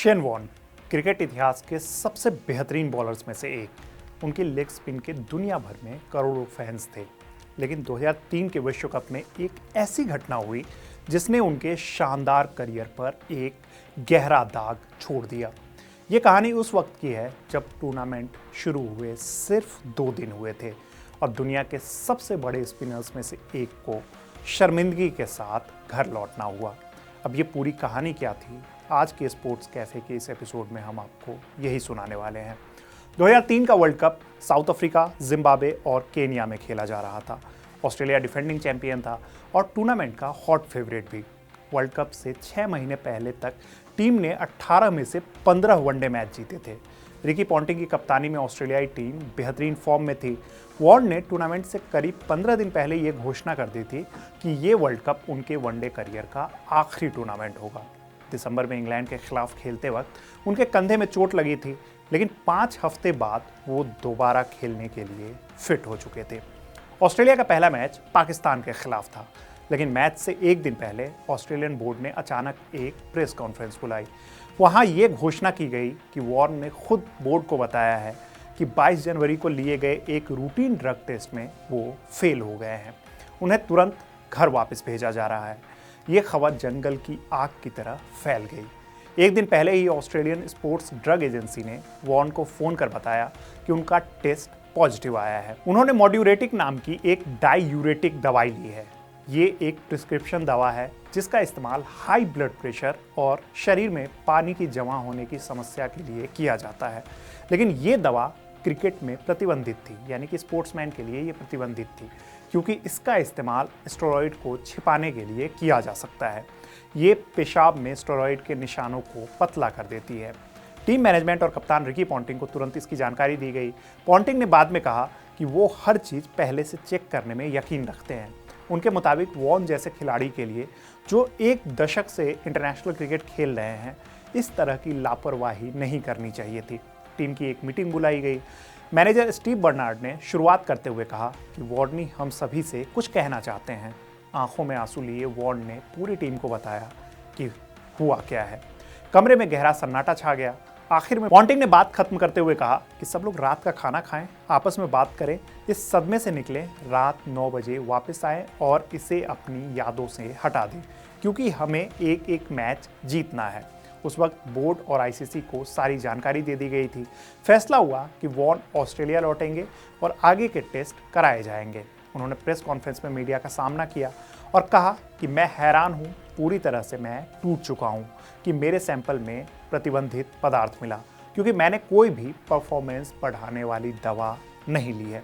Shane Warne cricket इतिहास के सबसे बेहतरीन बॉलर्स में से एक। उनकी लेग स्पिन के दुनिया भर में करोड़ों फैंस थे। लेकिन 2003 के विश्व कप में एक ऐसी घटना हुई जिसने उनके शानदार करियर पर एक गहरा दाग छोड़ दिया। ये कहानी उस वक्त की है जब टूर्नामेंट शुरू हुए सिर्फ 2 दिन हुए थे और दुनिया के सबसे बड़े स्पिनर्स में से एक को शर्मिंदगी के साथ घर लौटना हुआ। अब ये पूरी कहानी क्या थी, आज के स्पोर्ट्स कैफे के इस एपिसोड में हम आपको यही सुनाने वाले हैं। 2003 का world cup south Africa, Zimbabwe और केनिया में खेला जा रहा था। ऑस्ट्रेलिया डिफेंडिंग चैंपियन था और टूर्नामेंट का हॉट फेवरेट भी। वर्ल्ड कप से 6 महीने पहले तक टीम ने 18 में से 15 वनडे मैच जीते थे। रिकी पॉन्टिंग की कप्तानी में ऑस्ट्रेलियाई टीम बेहतरीन फॉर्म में थी। वॉर्न ने टूर्नामेंट से करीब 15 दिन पहले ये घोषणा कर दी थी कि ये वर्ल्ड कप उनके वनडे करियर का आखिरी टूर्नामेंट होगा। दिसंबर में इंग्लैंड के खिलाफ खेलते वक्त उनके कंधे में चोट लगी थी, लेकिन 5 हफ्ते बाद वो दोबारा खेलने के लिए फिट हो चुके थे। ऑस्ट्रेलिया का पहला मैच पाकिस्तान के खिलाफ था, लेकिन मैच से एक दिन पहले ऑस्ट्रेलियन बोर्ड ने अचानक एक प्रेस कॉन्फ्रेंस बुलाई। वहां ये घोषणा की गई कि वॉर्न ने खुद बोर्ड को बताया है कि 22 जनवरी को लिए गए एक रूटीन ड्रग टेस्ट में वो फेल हो गए हैं। उन्हें तुरंत घर वापस भेजा जा रहा है। ये खबर जंगल की आग की तरह फैल गई। एक दिन पहले ही ऑस्ट्रेलियन स्पोर्ट्स ड्रग एजेंसी ने वॉर्न को फ़ोन कर बताया कि उनका टेस्ट पॉजिटिव आया है। उन्होंने मॉड्यूरेटिक नाम की एक डाईयूरेटिक दवाई ली है। ये एक प्रिस्क्रिप्शन दवा है जिसका इस्तेमाल हाई ब्लड प्रेशर और शरीर में पानी की जमा होने की समस्या के लिए किया जाता है। लेकिन ये दवा क्रिकेट में प्रतिबंधित थी, यानी कि स्पोर्ट्समैन के लिए ये प्रतिबंधित थी, क्योंकि इसका इस्तेमाल स्टेरॉइड को छिपाने के लिए किया जा सकता है। ये पेशाब में स्टेरॉइड के निशानों को पतला कर देती है। टीम मैनेजमेंट और कप्तान रिकी पॉन्टिंग को तुरंत इसकी जानकारी दी गई। पॉन्टिंग ने बाद में कहा कि वो हर चीज़ पहले से चेक करने में यकीन रखते हैं। उनके मुताबिक वॉर्न जैसे खिलाड़ी के लिए जो एक दशक से इंटरनेशनल क्रिकेट खेल रहे हैं, इस तरह की लापरवाही नहीं करनी चाहिए थी। टीम की एक मीटिंग बुलाई गई। मैनेजर स्टीव बर्नार्ड ने शुरुआत करते हुए कहा कि वॉर्नी हम सभी से कुछ कहना चाहते हैं। आंखों में आंसू लिए वॉर्न ने पूरी टीम को बताया कि हुआ क्या है। कमरे में गहरा सन्नाटा छा गया। आखिर में पॉन्टिंग ने बात खत्म करते हुए कहा कि सब लोग रात का खाना खाएं, आपस में बात करें, इस सदमे से निकलें, रात 9 बजे वापस आएं और इसे अपनी यादों से हटा दें, क्योंकि हमें एक मैच जीतना है। उस वक्त बोर्ड और आईसीसी को सारी जानकारी दे दी गई थी। फैसला हुआ कि वॉर्न ऑस्ट्रेलिया लौटेंगे और आगे के टेस्ट कराए जाएंगे। उन्होंने प्रेस कॉन्फ्रेंस में मीडिया का सामना किया और कहा कि मैं हैरान हूँ, पूरी तरह से मैं टूट चुका हूँ कि मेरे सैंपल में प्रतिबंधित पदार्थ मिला, क्योंकि मैंने कोई भी परफॉर्मेंस बढ़ाने वाली दवा नहीं ली है।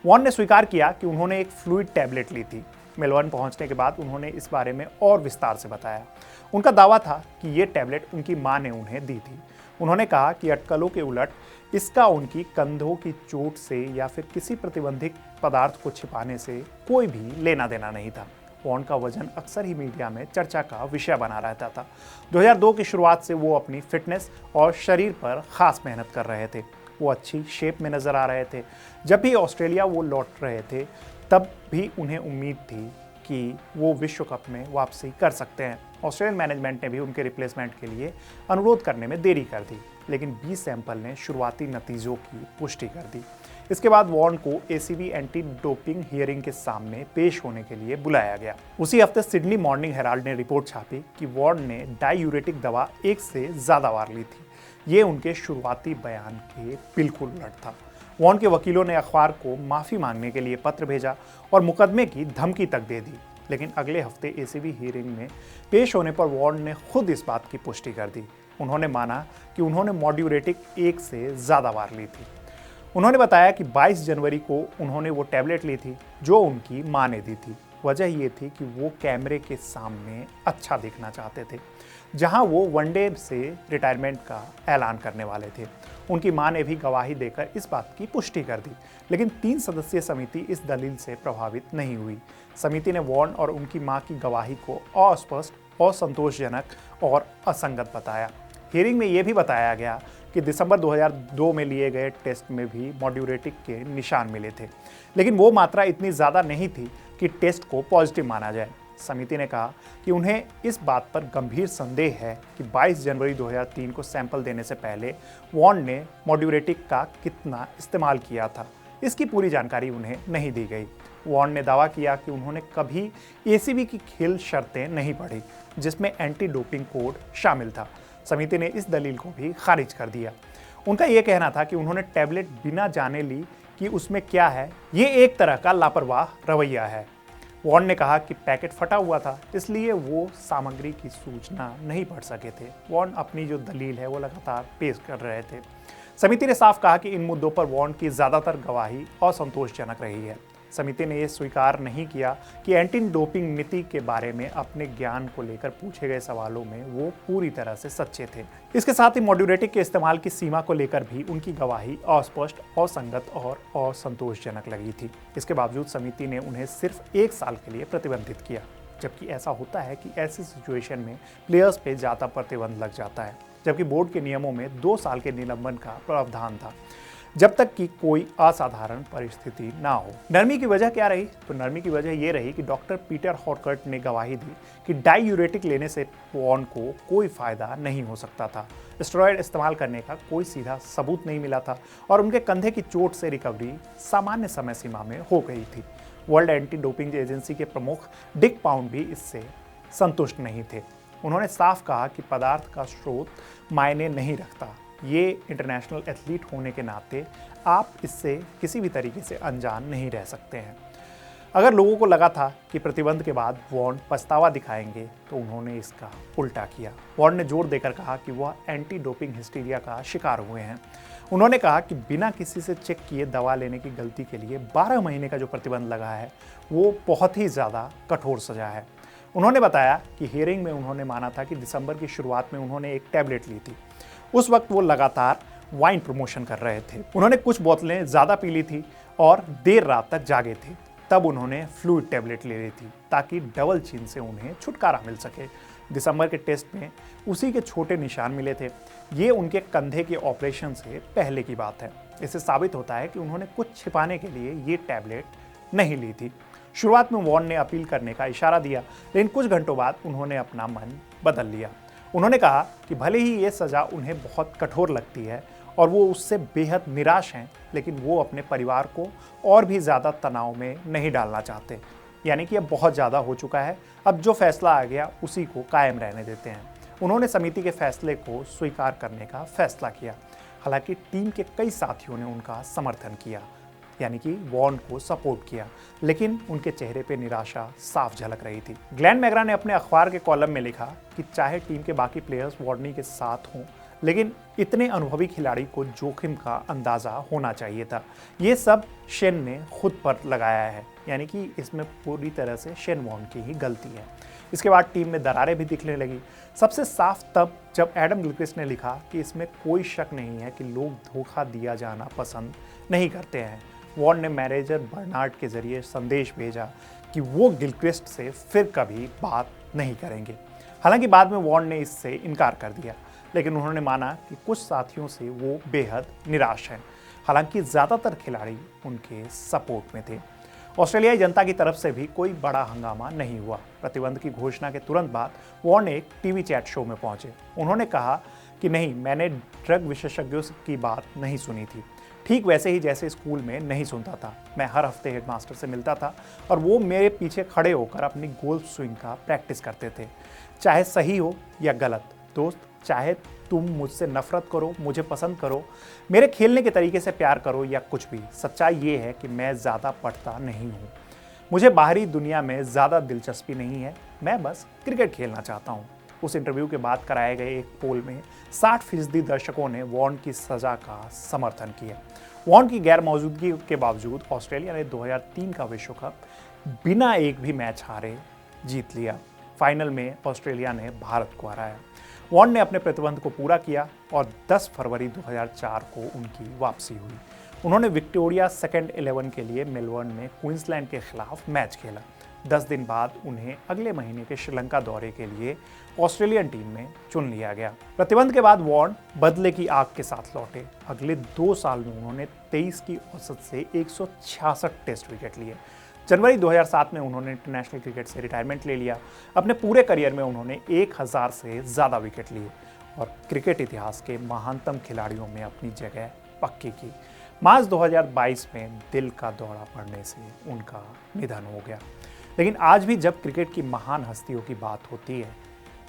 वॉर्न ने स्वीकार किया कि उन्होंने एक फ्लूइड टैबलेट ली थी। मेलबर्न पहुंचने के बाद उन्होंने इस बारे में और विस्तार से बताया। उनका दावा था कि ये टैबलेट उनकी मां ने उन्हें दी थी। उन्होंने कहा कि अटकलों के उलट इसका उनकी कंधों की चोट से या फिर किसी प्रतिबंधित पदार्थ को छिपाने से कोई भी लेना देना नहीं था। वॉर्न का वजन अक्सर ही मीडिया में चर्चा का विषय बना रहता था। 2002 की शुरुआत से वो अपनी फिटनेस और शरीर पर खास मेहनत कर रहे थे। वो अच्छी शेप में नजर आ रहे थे। जब भी ऑस्ट्रेलिया वो लौट रहे थे, तब भी उन्हें उम्मीद थी कि वो विश्व कप में वापसी कर सकते हैं। ऑस्ट्रेलियन मैनेजमेंट ने भी उनके रिप्लेसमेंट के लिए अनुरोध करने में देरी कर दी, लेकिन 20 सैंपल ने शुरुआती नतीजों की पुष्टि कर दी। इसके बाद वॉर्न को एसीबी एंटी डोपिंग हियरिंग के सामने पेश होने के लिए बुलाया गया। उसी हफ्ते सिडनी मॉर्निंग हेराल्ड ने रिपोर्ट छापी कि वॉर्न ने डाईयूरेटिक दवा 1 से ज़्यादा बार ली थी। ये उनके शुरुआती बयान के बिल्कुल उलट था। वॉर्न के वकीलों ने अखबार को माफ़ी मांगने के लिए पत्र भेजा और मुकदमे की धमकी तक दे दी, लेकिन अगले हफ्ते एसीबी हियरिंग में पेश होने पर वॉर्न ने खुद इस बात की पुष्टि कर दी। उन्होंने माना कि उन्होंने मॉड्यूरेटिक 1 से ज़्यादा बार ली थी। उन्होंने बताया कि 22 जनवरी को उन्होंने वो टैबलेट ली थी जो उनकी मां ने दी थी। वजह ये थी कि वो कैमरे के सामने अच्छा दिखना चाहते थे, जहां वो वनडे से रिटायरमेंट का ऐलान करने वाले थे। उनकी मां ने भी गवाही देकर इस बात की पुष्टि कर दी, लेकिन 3 सदस्यीय समिति इस दलील से प्रभावित नहीं हुई। समिति ने वॉर्न और उनकी मां की गवाही को अस्पष्ट, असंतोषजनक और असंगत बताया। हियरिंग में यह भी बताया गया कि दिसंबर 2002 में लिए गए टेस्ट में भी मॉड्यूरेटिक के निशान मिले थे, लेकिन वो मात्रा इतनी ज़्यादा नहीं थी कि टेस्ट को पॉजिटिव माना जाए। समिति ने कहा कि उन्हें इस बात पर गंभीर संदेह है कि 22 जनवरी 2003 को सैंपल देने से पहले वॉर्न ने मॉड्यूरेटिक का कितना इस्तेमाल किया था। इसकी पूरी जानकारी उन्हें नहीं दी गई। वॉर्न ने दावा किया कि उन्होंने कभी एसीबी की खेल शर्तें नहीं पढ़ी जिसमें एंटी डोपिंग कोड शामिल था। समिति ने इस दलील को भी खारिज कर दिया। उनका यह कहना था कि उन्होंने टैबलेट बिना जाने ली कि उसमें क्या है। ये एक तरह का लापरवाह रवैया है। वॉर्न ने कहा कि पैकेट फटा हुआ था, इसलिए वो सामग्री की सूचना नहीं पढ़ सके थे। वॉर्न अपनी जो दलील है वो लगातार पेश कर रहे थे। समिति ने साफ कहा कि इन मुद्दों पर वॉर्न की ज्यादातर गवाही असंतोषजनक रही है। समिति ने यह स्वीकार नहीं किया कि एंटी डोपिंग नीति के बारे में अपने ज्ञान को लेकर पूछे गए सवालों में वो पूरी तरह से सच्चे थे। इसके साथ ही मॉड्यूरेटिक के इस्तेमाल की सीमा को लेकर भी उनकी गवाही अस्पष्ट, असंगत और असंतोषजनक लगी थी। इसके बावजूद समिति ने उन्हें सिर्फ 1 साल के लिए प्रतिबंधित किया, जबकि ऐसा होता है कि ऐसी सिचुएशन में प्लेयर्स पे ज्यादा प्रतिबंध लग जाता है, जबकि बोर्ड के नियमों में 2 साल के निलंबन का प्रावधान था जब तक कि कोई असाधारण परिस्थिति ना हो। नरमी की वजह क्या रही? तो नरमी की वजह ये रही कि डॉक्टर पीटर हॉरकट ने गवाही दी कि डाईयूरेटिक लेने से वॉर्न को कोई फायदा नहीं हो सकता था। स्टेरॉयड इस्तेमाल करने का कोई सीधा सबूत नहीं मिला था और उनके कंधे की चोट से रिकवरी सामान्य समय सीमा में हो गई थी। वर्ल्ड एंटी डोपिंग एजेंसी के प्रमुख डिक पाउंड भी इससे संतुष्ट नहीं थे। उन्होंने साफ कहा कि पदार्थ का स्रोत मायने नहीं रखता। ये इंटरनेशनल एथलीट होने के नाते आप इससे किसी भी तरीके से अनजान नहीं रह सकते हैं। अगर लोगों को लगा था कि प्रतिबंध के बाद वॉर्न पछतावा दिखाएंगे तो उन्होंने इसका उल्टा किया। वॉर्न ने जोर देकर कहा कि वह एंटी डोपिंग हिस्टीरिया का शिकार हुए हैं। उन्होंने कहा कि बिना किसी से चेक किए दवा लेने की गलती के लिए 12 महीने का जो प्रतिबंध लगा है वो बहुत ही ज़्यादा कठोर सजा है। उन्होंने बताया कि हियरिंग में उन्होंने माना था कि दिसंबर की शुरुआत में उन्होंने एक टैबलेट ली थी। उस वक्त वो लगातार वाइन प्रमोशन कर रहे थे। उन्होंने कुछ बोतलें ज़्यादा पी ली थी और देर रात तक जागे थे। तब उन्होंने फ्लूइड टैबलेट ले ली थी ताकि डबल चिन से उन्हें छुटकारा मिल सके। दिसंबर के टेस्ट में उसी के छोटे निशान मिले थे। ये उनके कंधे के ऑपरेशन से पहले की बात है। इससे साबित होता है कि उन्होंने कुछ छिपाने के लिए ये टैबलेट नहीं ली थी। शुरुआत में वॉर्न ने अपील करने का इशारा दिया, लेकिन कुछ घंटों बाद उन्होंने अपना मन बदल लिया। उन्होंने कहा कि भले ही ये सज़ा उन्हें बहुत कठोर लगती है और वो उससे बेहद निराश हैं, लेकिन वो अपने परिवार को और भी ज़्यादा तनाव में नहीं डालना चाहते। यानी कि अब बहुत ज़्यादा हो चुका है, अब जो फैसला आ गया उसी को कायम रहने देते हैं। उन्होंने समिति के फैसले को स्वीकार करने का फैसला किया। हालांकि टीम के कई साथियों ने उनका समर्थन किया, यानी कि वॉर्न को सपोर्ट किया, लेकिन उनके चेहरे पे निराशा साफ झलक रही थी। ग्लेन मैग्रा ने अपने अखबार के कॉलम में लिखा कि चाहे टीम के बाकी प्लेयर्स वॉर्नी के साथ हों, लेकिन इतने अनुभवी खिलाड़ी को जोखिम का अंदाजा होना चाहिए था। ये सब शेन ने खुद पर लगाया है, यानी कि इसमें पूरी तरह से शेन वॉर्न की ही गलती है। इसके बाद टीम में दरारें भी दिखने लगी। सबसे साफ तब जब एडम गिलक्रिस्ट ने लिखा कि इसमें कोई शक नहीं है कि लोग धोखा दिया जाना पसंद नहीं करते हैं। वॉर्न ने मैनेजर बर्नार्ड के जरिए संदेश भेजा कि वो गिलक्रिस्ट से फिर कभी बात नहीं करेंगे। हालांकि बाद में वॉर्न ने इससे इनकार कर दिया, लेकिन उन्होंने माना कि कुछ साथियों से वो बेहद निराश हैं। हालांकि ज़्यादातर खिलाड़ी उनके सपोर्ट में थे। ऑस्ट्रेलियाई जनता की तरफ से भी कोई बड़ा हंगामा नहीं हुआ। प्रतिबंध की घोषणा के तुरंत बाद वॉर्न एक टीवी चैट शो में पहुंचे। उन्होंने कहा कि नहीं, मैंने ड्रग विशेषज्ञों की बात नहीं सुनी थी, ठीक वैसे ही जैसे स्कूल में नहीं सुनता था। मैं हर हफ्ते हेडमास्टर से मिलता था और वो मेरे पीछे खड़े होकर अपनी गोल्फ स्विंग का प्रैक्टिस करते थे, चाहे सही हो या गलत। दोस्त, चाहे तुम मुझसे नफरत करो, मुझे पसंद करो, मेरे खेलने के तरीके से प्यार करो या कुछ भी, सच्चाई ये है कि मैं ज़्यादा पढ़ता नहीं हूँ। मुझे बाहरी दुनिया में ज़्यादा दिलचस्पी नहीं है, मैं बस क्रिकेट खेलना चाहता हूँ। उस इंटरव्यू के बाद कराए गए एक पोल में 60% दर्शकों ने वॉर्न की सज़ा का समर्थन किया। वॉर्न की गैर मौजूदगी के बावजूद ऑस्ट्रेलिया ने 2003 का विश्व कप बिना एक भी मैच हारे जीत लिया। फाइनल में ऑस्ट्रेलिया ने भारत को हराया। वॉर्न ने अपने प्रतिबंध को पूरा किया और 10 फरवरी 2004 को उनकी वापसी हुई। उन्होंने विक्टोरिया सेकंड 11 के लिए मेलबर्न में क्वींसलैंड के खिलाफ मैच खेला। 10 दिन बाद उन्हें अगले महीने के श्रीलंका दौरे के लिए ऑस्ट्रेलियन टीम में चुन लिया गया। प्रतिबंध के बाद वॉर्न बदले की आग के साथ लौटे। अगले 2 साल में उन्होंने 23 की औसत से 166 टेस्ट विकेट लिए। जनवरी 2007 में उन्होंने इंटरनेशनल क्रिकेट से रिटायरमेंट ले लिया। अपने पूरे करियर में उन्होंने 1000 से ज़्यादा विकेट लिए और क्रिकेट इतिहास के महानतम खिलाड़ियों में अपनी जगह पक्की की। मार्च 2022 में दिल का दौरा पड़ने से उनका निधन हो गया। लेकिन आज भी जब क्रिकेट की महान हस्तियों की बात होती है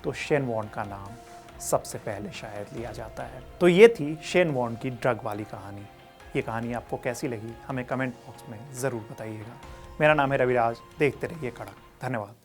तो शेन वॉर्न का नाम सबसे पहले शायद लिया जाता है। तो ये थी शेन वॉर्न की ड्रग वाली कहानी। ये कहानी आपको कैसी लगी हमें कमेंट बॉक्स में ज़रूर बताइएगा। मेरा नाम है रविराज, देखते रहिए कड़क। धन्यवाद।